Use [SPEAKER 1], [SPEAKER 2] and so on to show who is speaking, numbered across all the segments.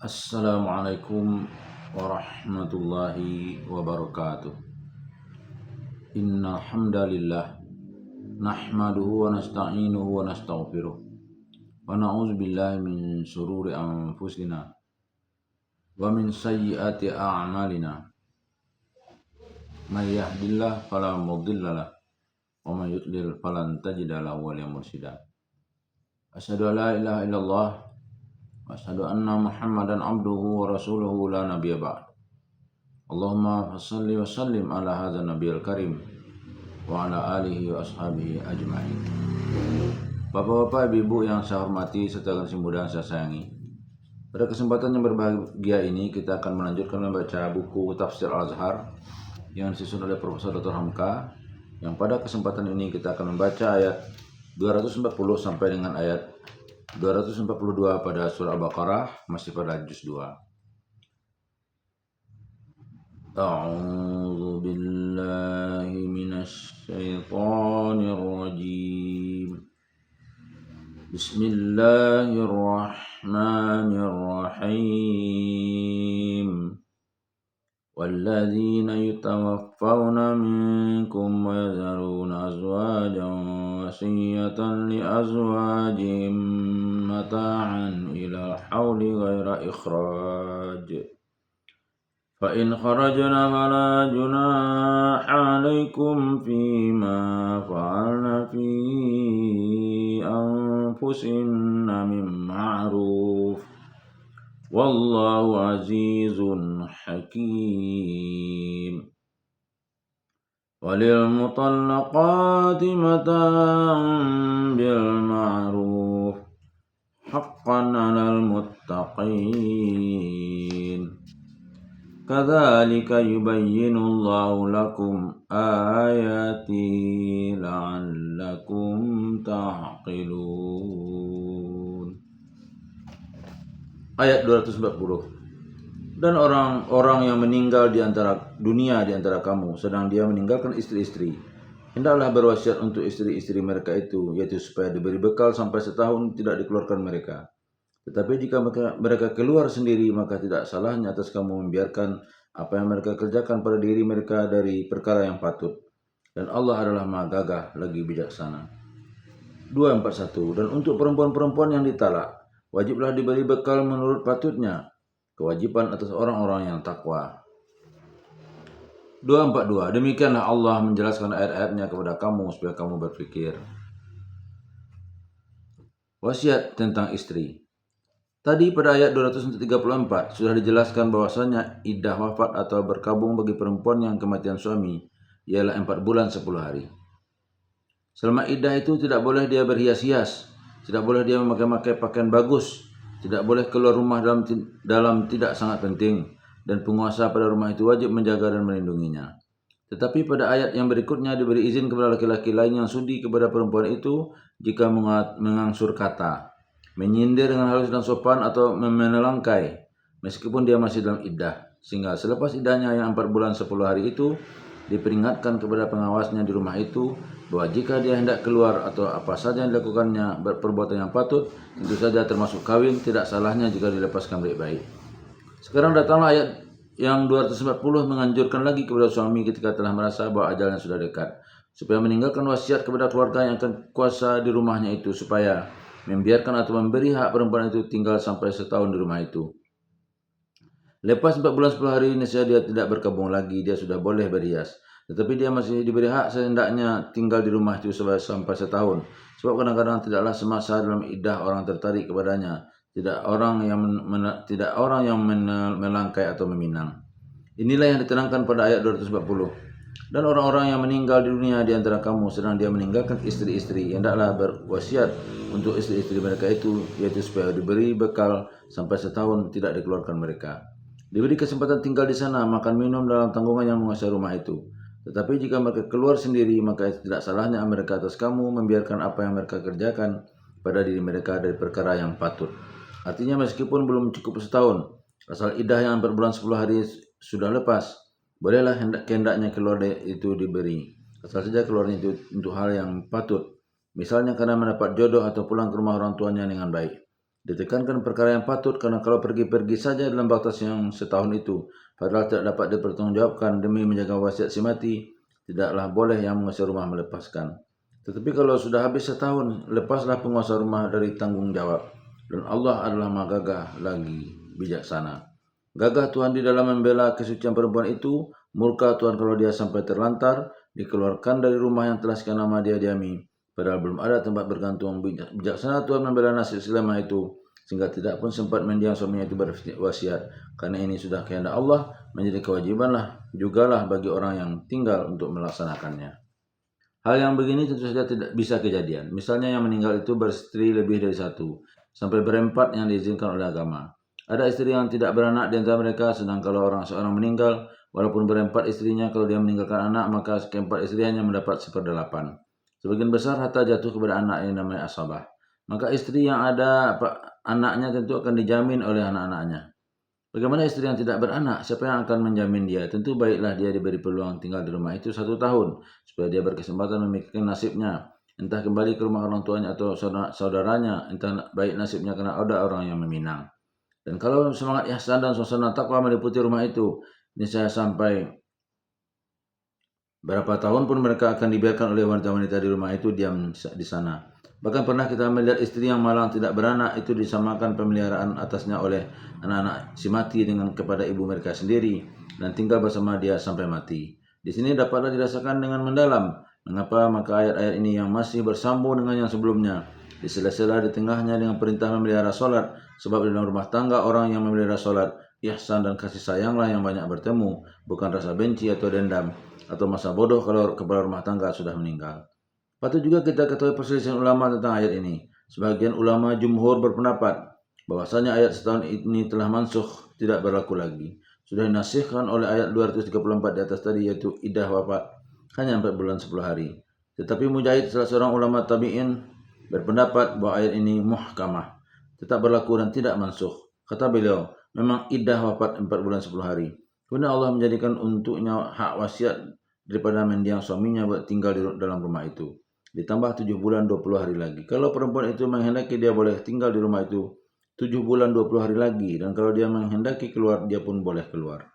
[SPEAKER 1] Assalamualaikum warahmatullahi wabarakatuh. Innal hamdalillah nahmaduhu wa nasta'inuhu wa nastaghfiruh wa na'udzu billahi min shururi anfusina wa min sayyiati a'malina. May yahdihillahu fala mudilla lahu wa may yudlil falan tajida lahu waliyyan mursyida. Asyhadu an la ilaha illallah wa asyhadu anna Muhammadan abduhu wa rasuluhu la nabiyya ba'd. Allahumma shalli wa sallim ala hadzal nabiyil karim wa ala alihi wa ashabihi ajma'in. Bapak-bapak, ibu-ibu yang saya hormati serta generasi muda yang saya sayangi. Pada kesempatan yang berbahagia ini kita akan melanjutkan membaca buku Tafsir Al-Azhar yang disusun oleh Profesor Dr. Hamka, yang pada kesempatan ini kita akan membaca ayat 240 sampai dengan ayat 242 pada surah Al-Baqarah, masih pada juz 2. A'udzu billahi minasy syaithanir rajim. Bismillahirrahmanirrahim. Walladzina yatawaffawna minkum wa yadharuna azwajan wasiyatan li azwajihim mata'an ila hauli ghaira ikhraj. Fa in kharajna fala junaha 'alaikum fima fa'alna fi anfusihinna min ma'ruf. Wallahu azizun hakim. Walil mutallaqati mata'un bil ma'ruf haqqan 'alal muttaqin. Kadzalika yubayyinullahu lakum ayatihi la'allakum ta'qilun. Ayat 240. Dan orang-orang yang meninggal di antara kamu, sedang dia meninggalkan istri-istri, hendaklah berwasiat untuk istri-istri mereka itu, yaitu supaya diberi bekal sampai setahun tidak dikeluarkan mereka. Tetapi jika mereka keluar sendiri, maka tidak salahnya atas kamu membiarkan apa yang mereka kerjakan pada diri mereka dari perkara yang patut. Dan Allah adalah Maha Gagah lagi bijaksana. 241. Dan untuk perempuan-perempuan yang ditalak, wajiblah diberi bekal menurut patutnya, kewajiban atas orang-orang yang takwa. 242. Demikianlah Allah menjelaskan ayat-ayatnya kepada kamu supaya kamu berpikir. Wasiat tentang istri. Tadi pada ayat 234 sudah dijelaskan bahwasanya iddah wafat atau berkabung bagi perempuan yang kematian suami ialah 4 bulan 10 hari. Selama iddah itu tidak boleh dia berhias-hias, tidak boleh dia memakai pakaian bagus, tidak boleh keluar rumah dalam tidak sangat penting, dan penguasa pada rumah itu wajib menjaga dan melindunginya. Tetapi pada ayat yang berikutnya diberi izin kepada laki-laki lain yang sudi kepada perempuan itu jika mengangsur kata, menyindir dengan halus dan sopan, atau menelangkai meskipun dia masih dalam iddah, sehingga selepas iddahnya yang 4 bulan 10 hari itu diperingatkan kepada pengawasnya di rumah itu bahwa jika dia hendak keluar atau apa saja yang dilakukannya perbuatan yang patut, tentu saja termasuk kawin, tidak salahnya jika dilepaskan baik-baik. Sekarang datanglah ayat yang 240 menganjurkan lagi kepada suami ketika telah merasa bahwa ajalnya sudah dekat, supaya meninggalkan wasiat kepada keluarga yang akan kuasa di rumahnya itu, supaya membiarkan atau memberi hak perempuan itu tinggal sampai setahun di rumah itu. Lepas 4 bulan 10 hari nescaya dia tidak berkabung lagi, dia sudah boleh berhias. Tetapi dia masih diberi hak sehendaknya tinggal di rumah itu sampai setahun. Sebab kadang-kadang tidaklah semasa dalam iddah orang tertarik kepadanya, tidak orang yang melangkai atau meminang. Inilah yang diterangkan pada ayat 240. Dan orang-orang yang meninggal di dunia di antara kamu sedang dia meninggalkan istri-istri, hendaklah berwasiat untuk istri-istri mereka itu, yaitu supaya diberi bekal sampai setahun tidak dikeluarkan mereka. Diberi kesempatan tinggal di sana, makan minum dalam tanggungan yang menguasai rumah itu. Tetapi jika mereka keluar sendiri, maka tidak salahnya mereka atas kamu membiarkan apa yang mereka kerjakan pada diri mereka dari perkara yang patut. Artinya meskipun belum cukup setahun, asal iddah yang 4 bulan 10 hari sudah lepas, bolehlah kehendaknya keluar itu diberi, asal saja keluarnya itu untuk hal yang patut, misalnya karena mendapat jodoh atau pulang ke rumah orang tuanya dengan baik. Ditekankan perkara yang patut karena kalau pergi-pergi saja dalam batas yang setahun itu, padahal tidak dapat dipertanggungjawabkan demi menjaga wasiat si mati, tidaklah boleh yang menguasai rumah melepaskan. Tetapi kalau sudah habis setahun, lepaslah penguasa rumah dari tanggung jawab. Dan Allah adalah Maha Gagah lagi bijaksana. Gagah Tuhan di dalam membela kesucian perempuan itu, murka Tuhan kalau dia sampai terlantar, dikeluarkan dari rumah yang telah sekian lama dia diami, padahal belum ada tempat bergantung. Bijaksana Tuhan membela nasib selama itu, sehingga tidak pun sempat mendiang suaminya itu berwasiat. Karena ini sudah kehendak Allah, menjadi kewajibanlah jugalah bagi orang yang tinggal untuk melaksanakannya. Hal yang begini tentu saja tidak bisa kejadian. Misalnya yang meninggal itu beristri lebih dari satu, sampai berempat yang diizinkan oleh agama. Ada istri yang tidak beranak di antara mereka, sedang kalau seorang meninggal, walaupun berempat istrinya, kalau dia meninggalkan anak, maka keempat istrinya mendapat 1/8. Sebagian besar harta jatuh kepada anak yang namanya asabah. Maka istri yang ada anaknya tentu akan dijamin oleh anak-anaknya. Bagaimana istri yang tidak beranak? Siapa yang akan menjamin dia? Tentu baiklah dia diberi peluang tinggal di rumah itu 1 tahun, supaya dia berkesempatan memikirkan nasibnya. Entah kembali ke rumah orang tuanya atau saudaranya, entah baik nasibnya karena ada orang yang meminang. Dan kalau semangat ihsan dan suasana takwa meliputi rumah itu, ini saya sampai berapa tahun pun mereka akan dibiarkan oleh wanita-wanita di rumah itu diam di sana. Bahkan pernah kita melihat istri yang malang tidak beranak itu disamakan pemeliharaan atasnya oleh anak-anak si mati dengan kepada ibu mereka sendiri dan tinggal bersama dia sampai mati. Di sini dapatlah dirasakan dengan mendalam mengapa maka ayat-ayat ini yang masih bersambung dengan yang sebelumnya di sela-sela di tengahnya dengan perintah memelihara solat, sebab di dalam rumah tangga orang yang memelihara solat, ihsan dan kasih sayanglah yang banyak bertemu, bukan rasa benci atau dendam atau masa bodoh kalau kepala rumah tangga sudah meninggal. Patut juga kita ketahui perselisihan ulama tentang ayat ini. Sebagian ulama jumhur berpendapat bahwasanya ayat setahun ini telah mansukh, tidak berlaku lagi. Sudah dinasihkan oleh ayat 234 di atas tadi, yaitu iddah wafat hanya 4 bulan 10 hari. Tetapi Mujahid, salah seorang ulama tabi'in, berpendapat bahwa ayat ini muhkamah, tetap berlaku dan tidak mansukh. Kata beliau, memang iddah wafat 4 bulan 10 hari. Kemudian Allah menjadikan untuknya hak wasiat daripada mendiang suaminya buat tinggal di dalam rumah itu. Ditambah 7 bulan 20 hari lagi. Kalau perempuan itu menghendaki, dia boleh tinggal di rumah itu 7 bulan 20 hari lagi. Dan kalau dia menghendaki keluar, dia pun boleh keluar.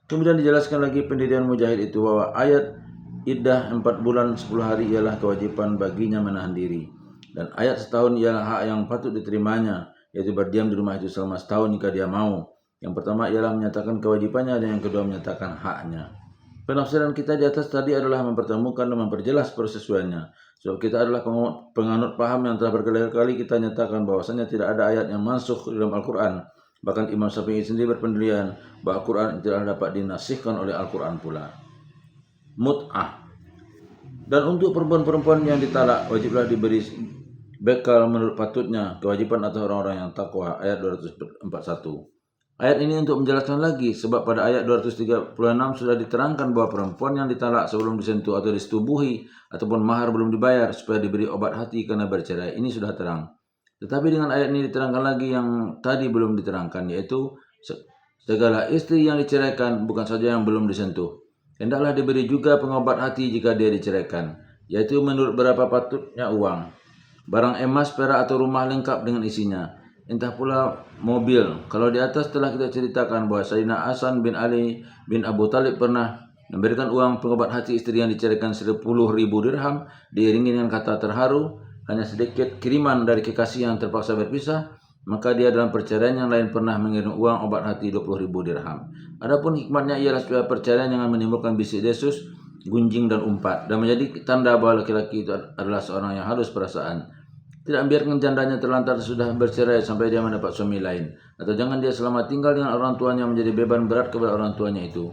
[SPEAKER 1] Kemudian dijelaskan lagi pendirian Mujahid itu bahwa ayat iddah 4 bulan 10 hari ialah kewajiban baginya menahan diri. Dan ayat setahun ialah hak yang patut diterimanya, yaitu berdiam di rumah itu selama setahun jika dia mau. Yang pertama ialah menyatakan kewajibannya dan yang kedua menyatakan haknya. Penafsiran kita di atas tadi adalah mempertemukan dan memperjelas persesuaiannya. Sebab kita adalah penganut paham yang telah berkali-kali kita nyatakan bahwasanya tidak ada ayat yang mansukh dalam Al-Quran. Bahkan Imam Syafi'i sendiri berpendirian bahwa Al-Quran tidak dapat dinasihkan oleh Al-Quran pula. Mut'ah. Dan untuk perempuan-perempuan yang ditalak, wajiblah diberi bekal menurut patutnya, kewajiban atas orang-orang yang takwa. Ayat 241. Ayat ini untuk menjelaskan lagi, sebab pada ayat 236 sudah diterangkan bahwa perempuan yang ditalak sebelum disentuh atau disetubuhi ataupun mahar belum dibayar supaya diberi obat hati karena bercerai. Ini sudah terang. Tetapi dengan ayat ini diterangkan lagi yang tadi belum diterangkan, yaitu segala istri yang diceraikan, bukan saja yang belum disentuh, hendaklah diberi juga pengobat hati jika dia diceraikan, yaitu menurut berapa patutnya uang, barang emas, perak atau rumah lengkap dengan isinya, entah pula mobil. Kalau di atas telah kita ceritakan bahwa Sayyidina Hasan bin Ali bin Abu Talib pernah memberikan uang pengobat hati istri yang diceraikan 10.000 dirham, diiringi dengan kata terharu, hanya sedikit kiriman dari kekasih yang terpaksa berpisah. Maka dia dalam perceraian yang lain pernah mengirim uang obat hati 20.000 dirham. Adapun hikmatnya ialah supaya perceraian jangan menimbulkan bisik desus, gunjing dan umpat, dan menjadi tanda bahwa laki-laki itu adalah seorang yang halus perasaan. Tidak membiarkan jandanya terlantar sudah bercerai sampai dia mendapat suami lain. Atau jangan dia selama tinggal dengan orang tuanya menjadi beban berat kepada orang tuanya itu.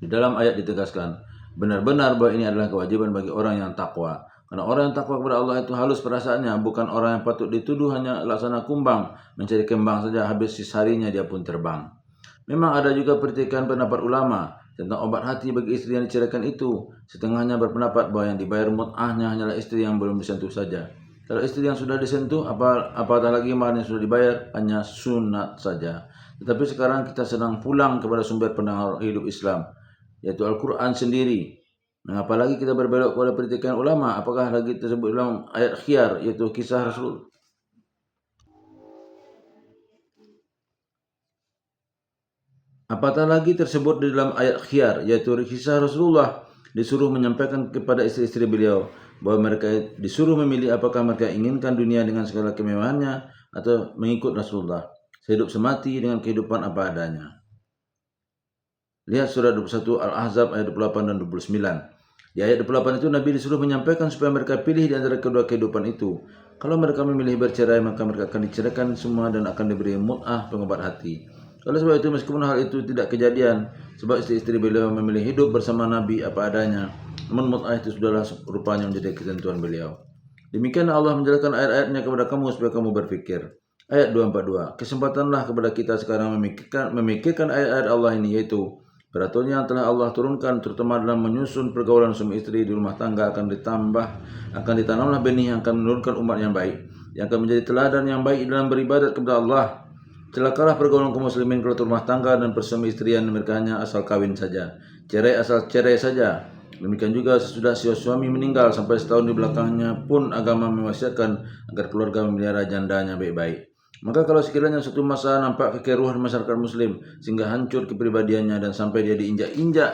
[SPEAKER 1] Di dalam ayat ditegaskan, benar-benar bahwa ini adalah kewajiban bagi orang yang takwa. Karena orang yang takwa kepada Allah itu halus perasaannya, bukan orang yang patut dituduh hanya laksana kumbang, mencari kembang saja habis harinya dia pun terbang. Memang ada juga pertikaian pendapat ulama tentang obat hati bagi istri yang diceraikan itu. Setengahnya berpendapat bahwa yang dibayar mut'ahnya hanyalah istri yang belum disentuh saja. Kalau istri yang sudah disentuh, apatah lagi mahar yang sudah dibayar, hanya sunat saja. Tetapi sekarang kita sedang pulang kepada sumber pendengar hidup Islam, yaitu Al-Quran sendiri. Mengapa lagi kita berbelok kepada pertikaian ulama? Apakah lagi tersebut dalam ayat khiyar, yaitu kisah Rasul Apatah lagi tersebut di dalam ayat khiyar, yaitu kisah Rasulullah disuruh menyampaikan kepada istri-istri beliau bahwa mereka disuruh memilih apakah mereka inginkan dunia dengan segala kemewahannya atau mengikut Rasulullah sehidup semati dengan kehidupan apa adanya. Lihat surat 21 Al-Ahzab ayat 28 dan 29. Di ayat 28 itu Nabi disuruh menyampaikan supaya mereka pilih di antara kedua kehidupan itu. Kalau mereka memilih bercerai, maka mereka akan diceraikan semua dan akan diberi mut'ah, pengobat hati. Oleh sebab itu, meskipun hal itu tidak kejadian, sebab istri-istri beliau memilih hidup bersama Nabi apa adanya, namun mut'ah itu sudahlah rupanya menjadi ketentuan beliau. Demikian Allah menjelaskan ayat-ayatnya kepada kamu supaya kamu berfikir. Ayat 242. Kesempatanlah kepada kita sekarang memikirkan ayat-ayat Allah ini, yaitu peraturan yang telah Allah turunkan terutama dalam menyusun pergaulan suami istri di rumah tangga akan ditanamlah benih yang akan menurunkan umat yang baik, yang akan menjadi teladan yang baik dalam beribadat kepada Allah. Celakalah pergaulan kaum muslimin kalau rumah tangga dan persuami istrian mereka hanya asal kawin saja, cerai asal cerai saja. Demikian juga sesudah si suami meninggal sampai setahun di belakangnya pun agama mewasiatkan agar keluarga memelihara jandanya baik-baik. Maka kalau sekiranya suatu masa nampak kekeruhan masyarakat muslim sehingga hancur kepribadiannya dan sampai dia diinjak-injak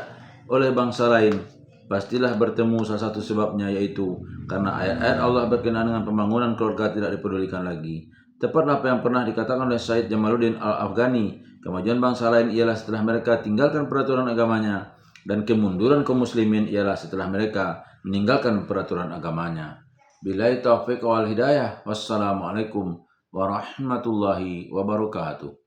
[SPEAKER 1] oleh bangsa lain, pastilah bertemu salah satu sebabnya, yaitu karena ayat-ayat Allah berkenaan dengan pembangunan keluarga tidak dipedulikan lagi. Tepatlah apa yang pernah dikatakan oleh Said Jamaluddin Al-Afghani, kemajuan bangsa lain ialah setelah mereka tinggalkan peraturan agamanya, dan kemunduran kaum muslimin ialah setelah mereka meninggalkan peraturan agamanya. Billahi taufiq wal hidayah. Wassalamualaikum warahmatullahi wabarakatuh.